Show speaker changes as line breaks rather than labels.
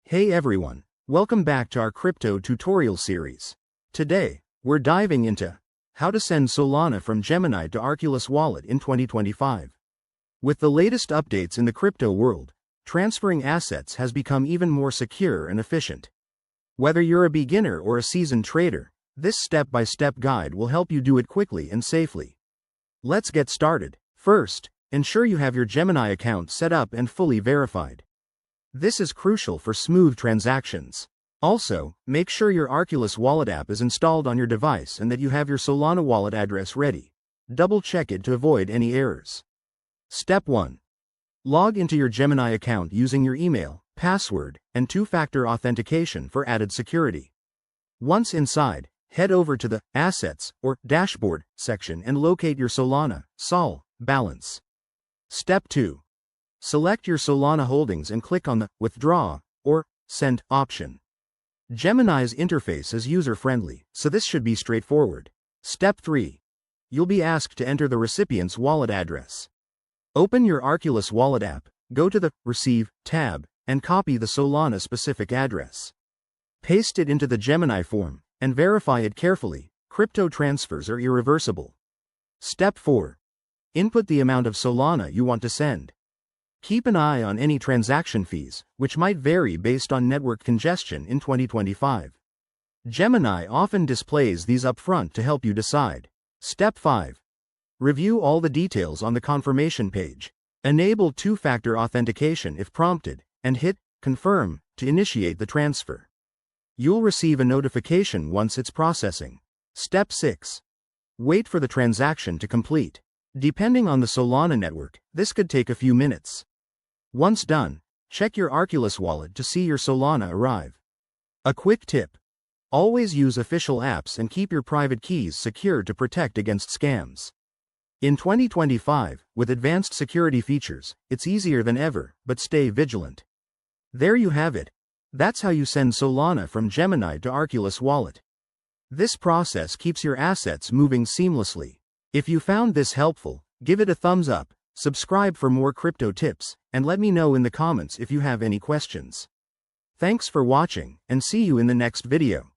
Hey everyone, welcome back to our crypto tutorial series. Today, we're diving into how to send Solana from Gemini to Arculus Wallet in 2025. With the latest updates in the crypto world, transferring assets has become even more secure and efficient. Whether you're a beginner or a seasoned trader, this step-by-step guide will help you do it quickly and safely. Let's get started. First, ensure you have your Gemini account set up and fully verified. This is crucial for smooth transactions. Also, make sure your Arculus Wallet app is installed on your device and that you have your Solana wallet address ready. Double-check it to avoid any errors. Step 1. Log into your Gemini account using your email, password, and two-factor authentication for added security. Once inside, head over to the Assets or Dashboard section and locate your Solana (SOL) balance. Step 2. Select your Solana holdings and click on the Withdraw or Send option. Gemini's interface is user-friendly, so this should be straightforward. Step 3. You'll be asked to enter the recipient's wallet address. Open your Arculus Wallet app, go to the Receive tab, and copy the Solana-specific address. Paste it into the Gemini form, and verify it carefully. Crypto transfers are irreversible. Step 4. Input the amount of Solana you want to send. Keep an eye on any transaction fees, which might vary based on network congestion in 2025. Gemini often displays these upfront to help you decide. Step 5. Review all the details on the confirmation page. Enable two-factor authentication if prompted, and hit Confirm to initiate the transfer. You'll receive a notification once it's processing. Step 6. Wait for the transaction to complete. Depending on the Solana network, this could take a few minutes. Once done, check your Arculus wallet to see your Solana arrive. A quick tip: always use official apps and keep your private keys secure to protect against scams. In 2025, with advanced security features, it's easier than ever, but stay vigilant. There you have it. That's how you send Solana from Gemini to Arculus Wallet. This process keeps your assets moving seamlessly. If you found this helpful, give it a thumbs up, subscribe for more crypto tips, and let me know in the comments if you have any questions. Thanks for watching, and see you in the next video.